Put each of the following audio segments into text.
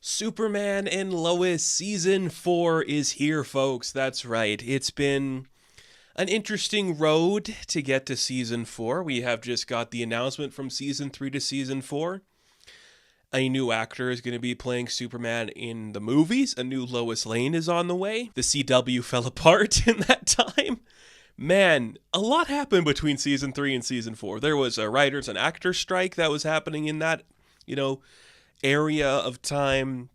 Superman and Lois Season 4 is here, folks. That's right. It's been an interesting road to get to Season 4. We have just got the announcement from Season 3 to Season 4. A new actor is going to be playing Superman in the movies. A new Lois Lane is on the way. The CW fell apart in that time. Man, a lot happened between Season 3 and Season 4. There was a writers and actors strike that was happening in that, area of time,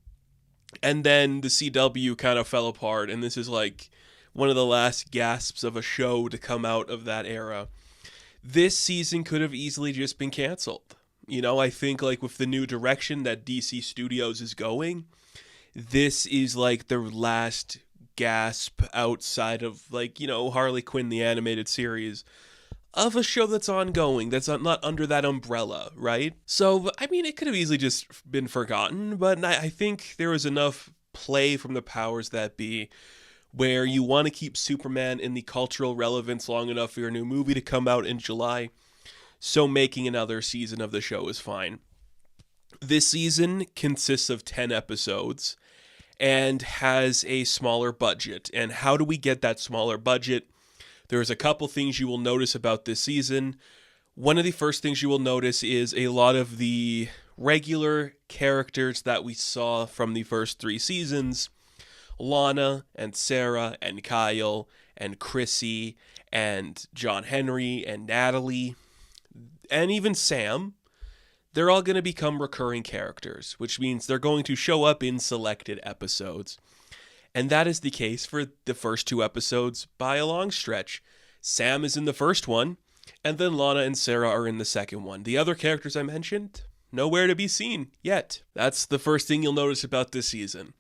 and then the CW kind of fell apart, and this is like one of the last gasps of a show to come out of that era. This season could have easily just been canceled. I think like with the new direction that DC Studios is going, this is like the last gasp outside of Harley Quinn the animated series of a show that's ongoing, that's not under that umbrella, right? So, it could have easily just been forgotten, but I think there was enough play from the powers that be where you want to keep Superman in the cultural relevance long enough for your new movie to come out in July, so making another season of the show is fine. This season consists of 10 episodes and has a smaller budget. And how do we get that smaller budget? There's a couple things you will notice about this season. One of the first things you will notice is a lot of the regular characters that we saw from the first 3 seasons. Lana and Sarah and Kyle and Chrissy and John Henry and Natalie and even Sam. They're all going to become recurring characters, which means they're going to show up in selected episodes. And that is the case for the first 2 episodes by a long stretch. Sam is in the first one, and then Lana and Sarah are in the second one. The other characters I mentioned, nowhere to be seen yet. That's the first thing you'll notice about this season.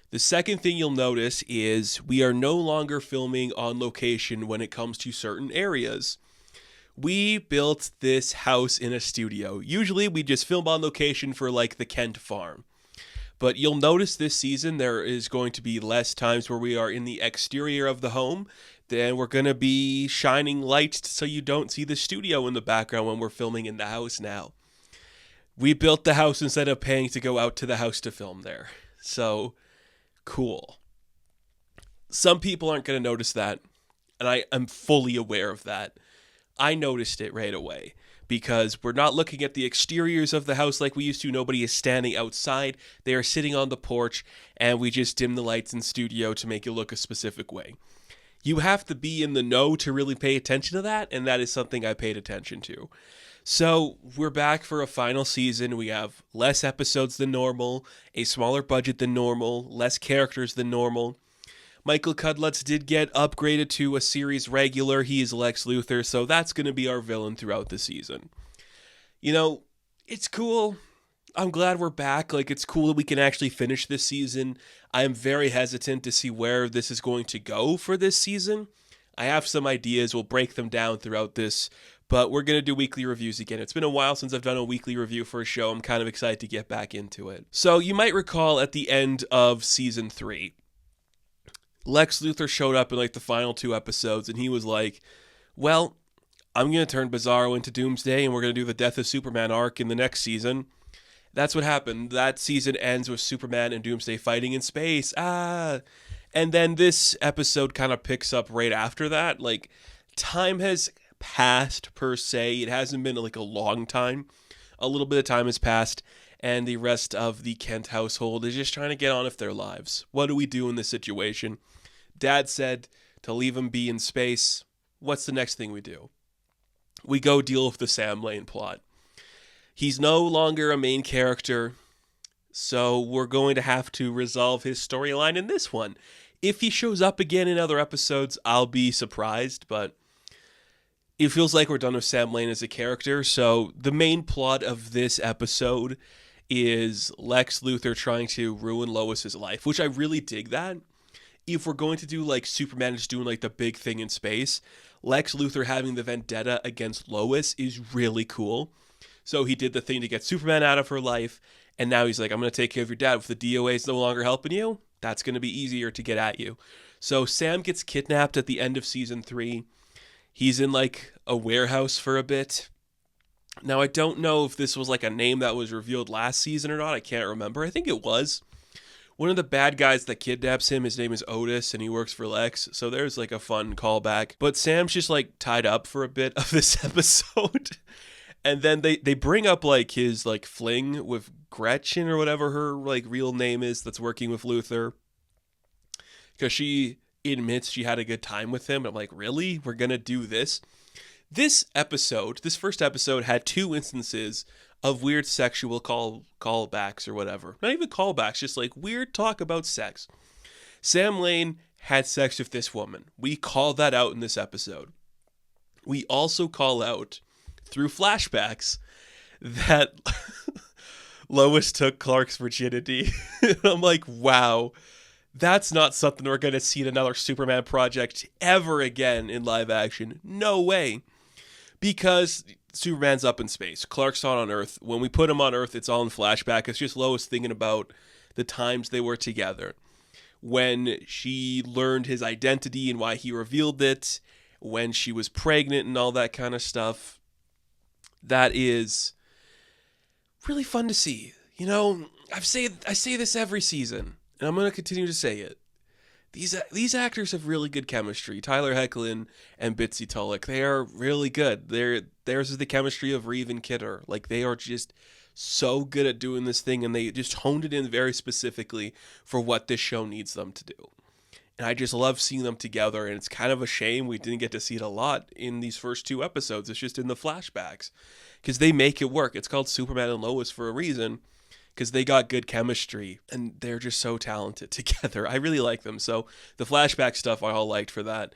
The second thing you'll notice is we are no longer filming on location when it comes to certain areas. We built this house in a studio. Usually we just film on location for like the Kent farm. But you'll notice this season there is going to be less times where we are in the exterior of the home. Then we're going to be shining lights so you don't see the studio in the background when we're filming in the house now. We built the house instead of paying to go out to the house to film there. So, cool. Some people aren't going to notice that, and I am fully aware of that. I noticed it right away. Because we're not looking at the exteriors of the house like we used to. Nobody is standing outside. They are sitting on the porch, and we just dim the lights in studio to make it look a specific way. You have to be in the know to really pay attention to that, and that is something I paid attention to. So we're back for a final season. We have less episodes than normal, a smaller budget than normal, less characters than normal. Michael Cudlitz did get upgraded to a series regular. He is Lex Luthor, so that's going to be our villain throughout the season. It's cool. I'm glad we're back. It's cool that we can actually finish this season. I am very hesitant to see where this is going to go for this season. I have some ideas. We'll break them down throughout this, but we're going to do weekly reviews again. It's been a while since I've done a weekly review for a show. I'm kind of excited to get back into it. So you might recall at the end of Season 3, Lex Luthor showed up in the final 2 episodes, and he was like, well, I'm going to turn Bizarro into Doomsday, and we're going to do the Death of Superman arc in the next season. That's what happened. That season ends with Superman and Doomsday fighting in space. And then this episode kind of picks up right after that. Time has passed, per se. It hasn't been a long time. A little bit of time has passed, and the rest of the Kent household is just trying to get on with their lives. What do we do in this situation? Dad said to leave him be in space. What's the next thing we do? We go deal with the Sam Lane plot. He's no longer a main character, so we're going to have to resolve his storyline in this one. If he shows up again in other episodes, I'll be surprised, but it feels like we're done with Sam Lane as a character. So the main plot of this episode is Lex Luthor trying to ruin Lois's life, which I really dig that. If we're going to do Superman is doing the big thing in space, Lex Luthor having the vendetta against Lois is really cool. So he did the thing to get Superman out of her life, and now he's like, I'm going to take care of your dad. If the DOA is no longer helping you, that's going to be easier to get at you. So Sam gets kidnapped at the end of Season 3. He's in a warehouse for a bit. Now, I don't know if this was a name that was revealed last season or not. I can't remember. I think it was. one of the bad guys that kidnaps him, his name is Otis, and he works for Lex. So there's like a fun callback. But Sam's just like tied up for a bit of this episode. And then they bring up like his like fling with Gretchen or whatever her like real name is that's working with Luther. Because she admits she had a good time with him. And I'm like, really? We're going to do this? This first episode had 2 instances of weird sexual callbacks or whatever. Not even callbacks, just like weird talk about sex. Sam Lane had sex with this woman. We call that out in this episode. We also call out, through flashbacks, that Lois took Clark's virginity. And I'm like, wow, that's not something we're going to see in another Superman project ever again in live action. No way. Because Superman's up in space. Clark's not on Earth. When we put him on Earth, it's all in flashback. It's just Lois thinking about the times they were together. When she learned his identity and why he revealed it. When she was pregnant and all that kind of stuff. That is really fun to see. You know, I say this every season, and I'm going to continue to say it. These actors have really good chemistry. Tyler Hoechlin and Bitsy Tulloch, they are really good. Theirs is the chemistry of Reeve and Kidder. Like, they are just so good at doing this thing, and they just honed it in very specifically for what this show needs them to do. And I just love seeing them together, and it's kind of a shame we didn't get to see it a lot in these first 2 episodes. It's just in the flashbacks, because they make it work. It's called Superman and Lois for a reason, because they got good chemistry, and they're just so talented together. I really like them. So the flashback stuff I all liked for that.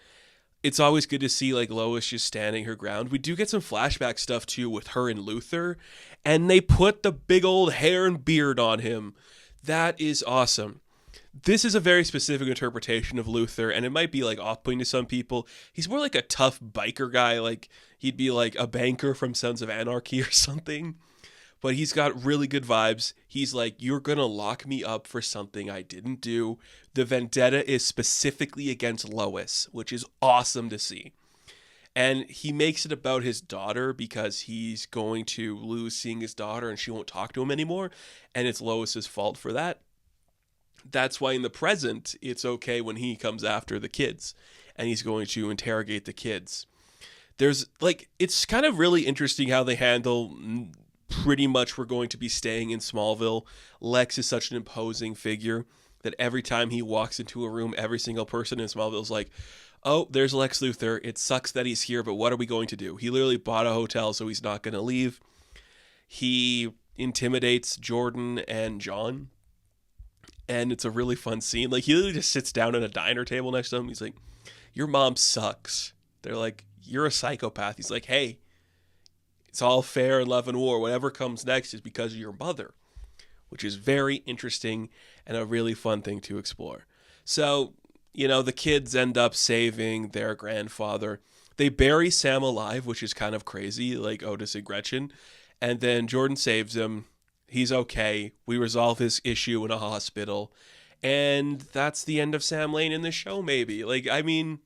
It's always good to see like Lois just standing her ground. We do get some flashback stuff too with her and Luther, and they put the big old hair and beard on him. That is awesome. This is a very specific interpretation of Luther, and it might be like off-putting to some people. He's more like a tough biker guy, like he'd be like a banker from Sons of Anarchy or something. But he's got really good vibes. He's like, you're going to lock me up for something I didn't do. The vendetta is specifically against Lois, which is awesome to see. And he makes it about his daughter because he's going to lose seeing his daughter and she won't talk to him anymore. And it's Lois's fault for that. That's why in the present, it's okay when he comes after the kids and he's going to interrogate the kids. There's like, it's kind of really interesting how they handle pretty much we're going to be staying in Smallville. Lex is such an imposing figure that every time he walks into a room, every single person in Smallville is like, oh, there's Lex Luthor. It sucks that he's here, but what are we going to do? He literally bought a hotel, so he's not going to leave. He intimidates Jordan and John. And it's a really fun scene. Like, he literally just sits down at a diner table next to him. He's like, your mom sucks. They're like, you're a psychopath. He's like, hey, it's all fair in love and war. Whatever comes next is because of your mother, which is very interesting and a really fun thing to explore. So, you know, the kids end up saving their grandfather. They bury Sam alive, which is kind of crazy, like Otis and Gretchen. And then Jordan saves him. He's okay. We resolve his issue in a hospital. And that's the end of Sam Lane in the show, maybe. Like, I mean,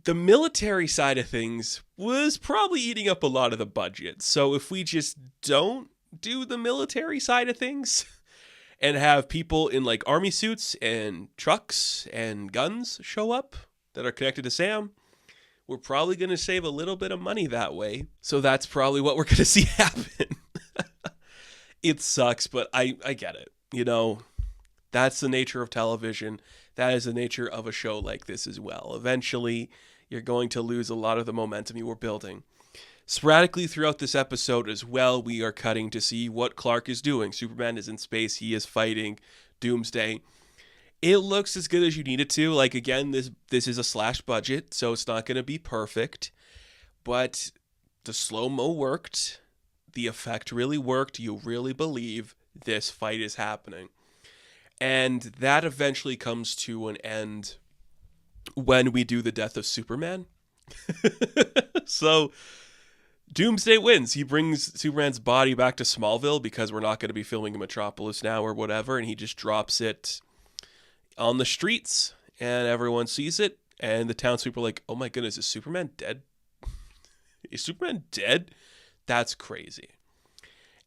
the military side of things was probably eating up a lot of the budget. So if we just don't do the military side of things and have people in like army suits and trucks and guns show up that are connected to Sam, we're probably going to save a little bit of money that way. So that's probably what we're going to see happen. It sucks, but I get it. You know, that's the nature of television. That is the nature of a show like this as well. Eventually, you're going to lose a lot of the momentum you were building. Sporadically throughout this episode as well, we are cutting to see what Clark is doing. Superman is in space. He is fighting Doomsday. It looks as good as you need it to. Like, again, this is a slash budget, so it's not going to be perfect. But the slow-mo worked. The effect really worked. You really believe this fight is happening. And that eventually comes to an end when we do the death of Superman. So Doomsday wins. He brings Superman's body back to Smallville because we're not going to be filming in Metropolis now or whatever. And he just drops it on the streets and everyone sees it. And the townspeople are like, oh my goodness, is Superman dead? Is Superman dead? That's crazy.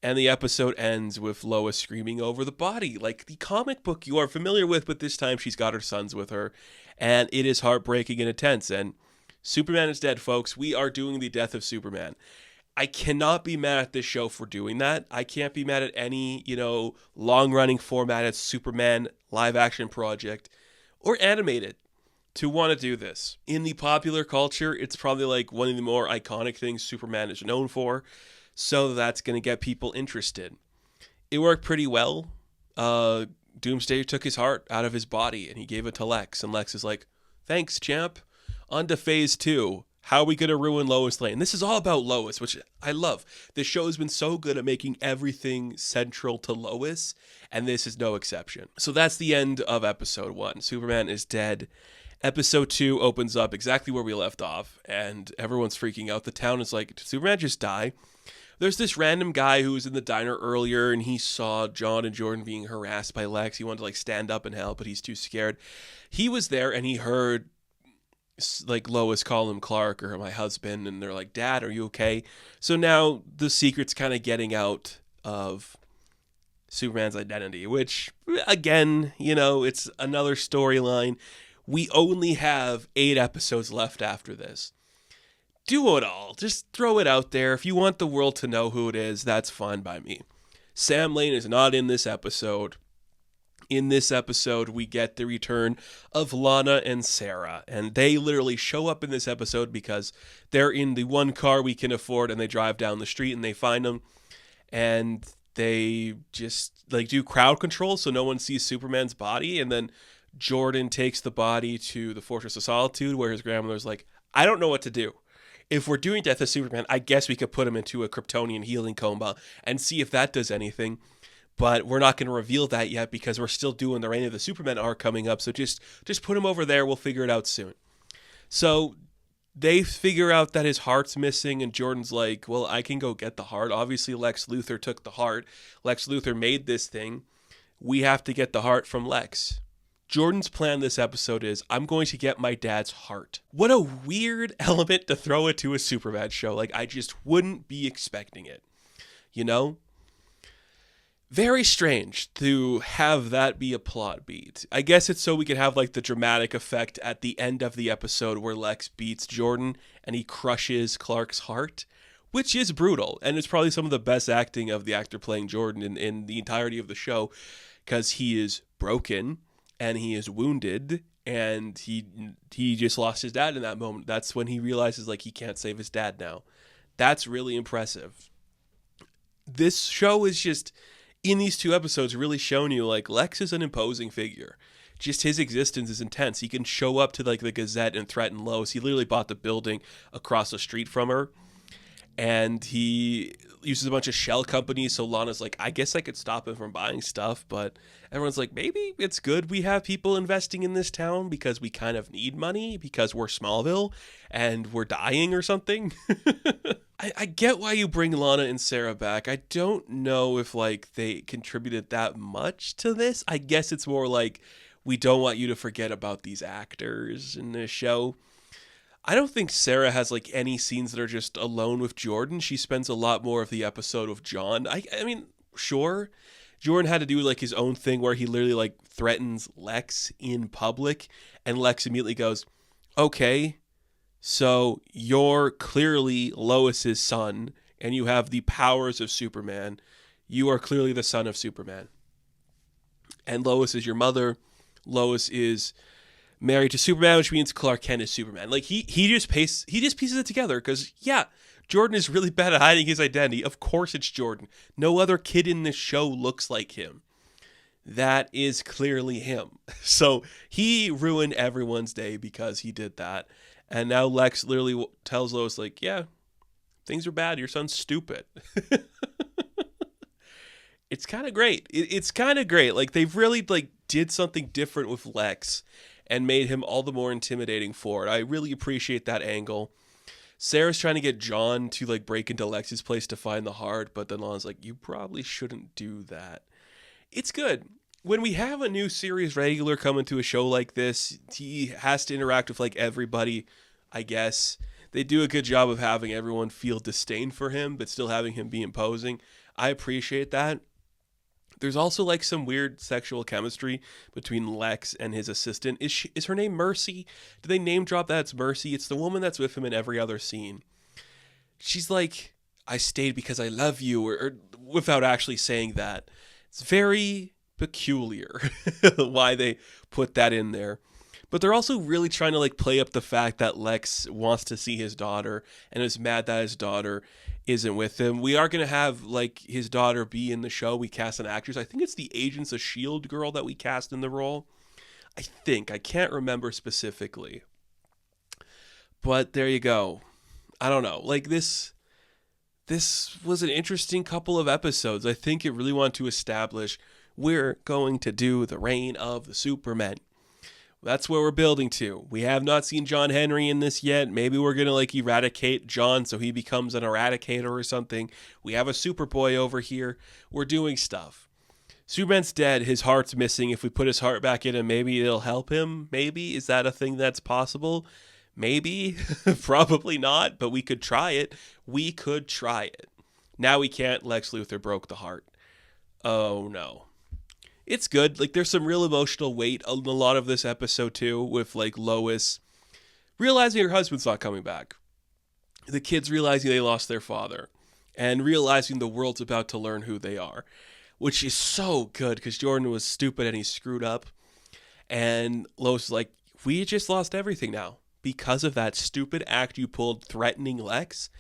And the episode ends with Lois screaming over the body, like the comic book you are familiar with, but this time she's got her sons with her. And it is heartbreaking and intense. And Superman is dead, folks. We are doing the death of Superman. I cannot be mad at this show for doing that. I can't be mad at any, long-running formatted Superman live-action project or animated to want to do this. In the popular culture, it's probably like one of the more iconic things Superman is known for, so that's going to get people interested. It worked pretty well. Doomsday took his heart out of his body and he gave it to Lex, and Lex is like, thanks, champ. On to phase 2. How are we going to ruin Lois Lane? This is all about Lois, which I love. This show has been so good at making everything central to Lois, and this is no exception. So that's the end of episode 1. Superman is dead. Episode 2 opens up exactly where we left off, and everyone's freaking out. The town is like, did Superman just die? There's this random guy who was in the diner earlier, and he saw John and Jordan being harassed by Lex. He wanted to stand up and help, but he's too scared. He was there, and he heard Lois call him Clark or my husband, and they're like, Dad, are you okay? So now the secret's kind of getting out of Superman's identity, which again, it's another storyline. We only have 8 episodes left after this. Do it all. Just throw it out there. If you want the world to know who it is, that's fine by me. Sam Lane is not in this episode. In this episode, we get the return of Lana and Sarah, and they literally show up in this episode because they're in the one car we can afford, and they drive down the street and they find them, and they just do crowd control so no one sees Superman's body, and then Jordan takes the body to the Fortress of Solitude where his grandmother's like, I don't know what to do. If we're doing Death of Superman, I guess we could put him into a Kryptonian healing coma and see if that does anything. But we're not going to reveal that yet because we're still doing the Reign of the Superman arc coming up. So just put him over there. We'll figure it out soon. So they figure out that his heart's missing, and Jordan's like, well, I can go get the heart. Obviously, Lex Luthor took the heart. Lex Luthor made this thing. We have to get the heart from Lex. Jordan's plan this episode is, I'm going to get my dad's heart. What a weird element to throw into a Superman show. I just wouldn't be expecting it. Very strange to have that be a plot beat. I guess it's so we can have the dramatic effect at the end of the episode where Lex beats Jordan and he crushes Clark's heart, which is brutal. And it's probably some of the best acting of the actor playing Jordan in the entirety of the show, because he is broken and he is wounded and he just lost his dad in that moment. That's when he realizes he can't save his dad now. That's really impressive. This show is just, in these 2 episodes, really showing you Lex is an imposing figure. Just his existence is intense. He can show up to the Gazette and threaten Lois. He literally bought the building across the street from her, and he uses a bunch of shell companies. So Lana's like, I guess I could stop him from buying stuff, but everyone's like, maybe it's good we have people investing in this town because we kind of need money because we're Smallville and we're dying or something. I get why you bring Lana and Sarah back. I don't know if they contributed that much to this. I guess it's more we don't want you to forget about these actors in this show. I don't think Sarah has any scenes that are just alone with Jordan. She spends a lot more of the episode with John. I mean, sure, Jordan had to do his own thing where he literally threatens Lex in public, and Lex immediately goes, okay, so you're clearly Lois's son, and you have the powers of Superman. You are clearly the son of Superman. And Lois is your mother. Lois is married to Superman, which means Clark Kent is Superman. He just pieces it together because, yeah, Jordan is really bad at hiding his identity. Of course it's Jordan. No other kid in this show looks like him. That is clearly him. So he ruined everyone's day because he did that. And now Lex literally tells Lois, yeah, things are bad. Your son's stupid. It's kind of great. It's kind of great. They've really did something different with Lex and made him all the more intimidating for it. I really appreciate that angle. Sarah's trying to get John to break into Lex's place to find the heart, but then Lana's you probably shouldn't do that. It's good. When we have a new series regular come into a show like this, he has to interact with everybody, I guess. They do a good job of having everyone feel disdain for him, but still having him be imposing. I appreciate that. There's also like some weird sexual chemistry between Lex and his assistant. Is her name Mercy? Do they name drop that it's Mercy? It's the woman that's with him in every other scene. She's like, I stayed because I love you, or without actually saying that. It's very peculiar why they put that in there. But they're also really trying to like play up the fact that Lex wants to see his daughter and is mad that his daughter isn't with him. We are going to have like his daughter be in the show. We cast an actress. I think it's the Agents of S.H.I.E.L.D. girl that we cast in the role. I can't remember specifically. But there you go. I don't know. Like this was an interesting couple of episodes. I think it really wanted to establish we're going to do the reign of the Supermen. That's where we're building to. We have not seen John Henry in this yet. Maybe we're going to like eradicate John so he becomes an eradicator or something. We have a Superboy over here. We're doing stuff. Superman's dead. His heart's missing. If we put his heart back in him, maybe it'll help him. Maybe. Is that a thing that's possible? Maybe. Probably not, but we could try it. We could try it. Now we can't. Lex Luthor broke the heart. Oh no. It's good. Like there's some real emotional weight on a lot of this episode too, with like Lois realizing her husband's not coming back. The kids realizing they lost their father and realizing the world's about to learn who they are, which is so good because Jordan was stupid and he screwed up. And Lois is like, we just lost everything now because of that stupid act you pulled threatening Lex.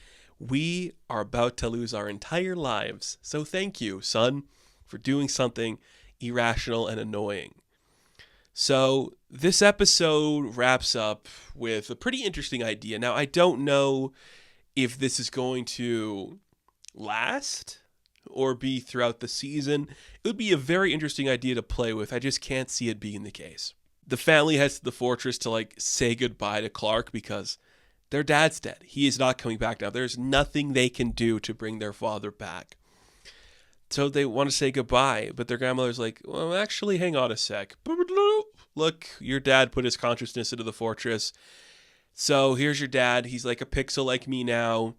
We are about to lose our entire lives. So thank you, son, for doing something irrational and annoying. So this episode wraps up with a pretty interesting idea. Now, I don't know if this is going to last or be throughout the season. It would be a very interesting idea to play with. I just can't see it being the case. The family heads to the fortress to like say goodbye to Clark because their dad's dead. He is not coming back now. There's nothing they can do to bring their father back. So they want to say goodbye, but their grandmother's like, well, actually, hang on a sec. Look, your dad put his consciousness into the fortress. So here's your dad. He's like a pixel like me now.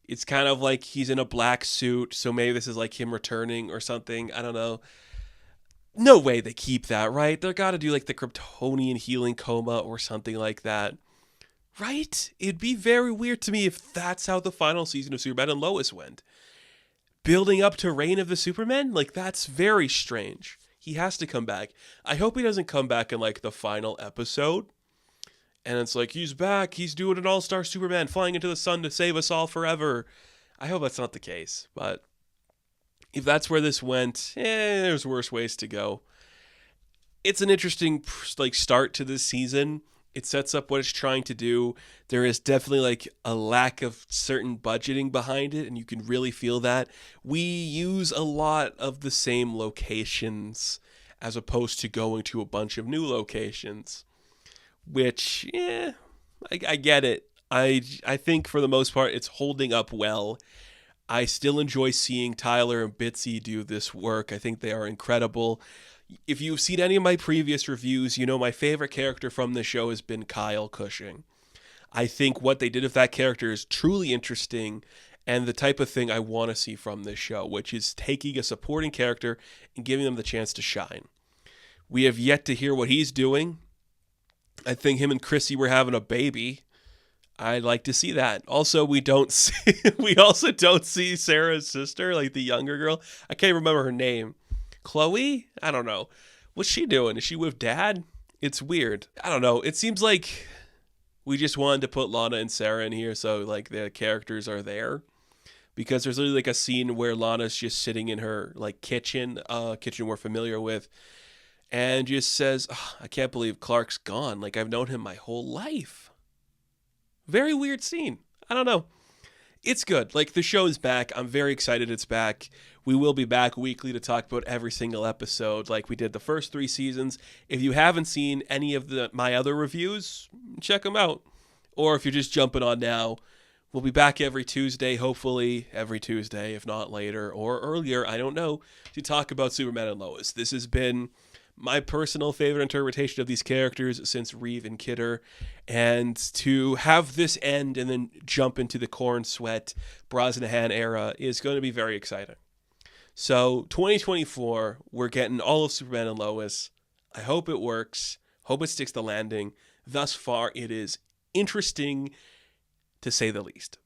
It's kind of like he's in a black suit, so maybe this is like him returning or something. I don't know. No way they keep that, right? They're got to do like the Kryptonian healing coma or something like that. Right? It'd be very weird to me if that's how the final season of Superman and Lois went. Building up to Reign of the Supermen? Like, that's very strange. He has to come back. I hope he doesn't come back in, like, the final episode. And it's like, he's back. He's doing an all-star Superman, flying into the sun to save us all forever. I hope that's not the case. But if that's where this went, there's worse ways to go. It's an interesting, like, start to this season. It sets up what it's trying to do. There is definitely like a lack of certain budgeting behind it, and you can really feel that. We use a lot of the same locations as opposed to going to a bunch of new locations, which, I get it. I think for the most part, it's holding up well. I still enjoy seeing Tyler and Bitsy do this work. I think they are incredible. If you've seen any of my previous reviews, you know my favorite character from the show has been Kyle Cushing. I think what they did with that character is truly interesting and the type of thing I want to see from this show, which is taking a supporting character and giving them the chance to shine. We have yet to hear what he's doing. I think him and Chrissy were having a baby. I'd like to see that. Also, we also don't see Sarah's sister, like the younger girl. I can't remember her name. Chloe? I don't know. What's she doing? Is she with Dad? It's weird. I don't know. It seems like we just wanted to put Lana and Sarah in here so like the characters are there. Because there's literally like a scene where Lana's just sitting in her like kitchen we're familiar with, and just says, I can't believe Clark's gone. Like I've known him my whole life. Very weird scene. I don't know. It's good. Like the show is back. I'm very excited it's back. We will be back weekly to talk about every single episode like we did the first 3 seasons. If you haven't seen any of my other reviews, check them out. Or if you're just jumping on now, we'll be back every Tuesday, hopefully every Tuesday, if not later or earlier, I don't know, to talk about Superman and Lois. This has been my personal favorite interpretation of these characters since Reeve and Kidder, and to have this end and then jump into the Corn Sweat Brosnahan era is going to be very exciting. So 2024, we're getting all of Superman and Lois. I hope it works. Hope it sticks the landing. Thus far, it is interesting to say the least.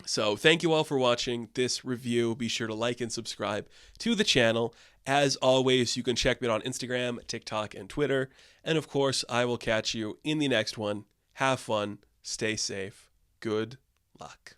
So thank you all for watching this review. Be sure to like and subscribe to the channel. As always, you can check me out on Instagram, TikTok, and Twitter. And of course, I will catch you in the next one. Have fun. Stay safe. Good luck.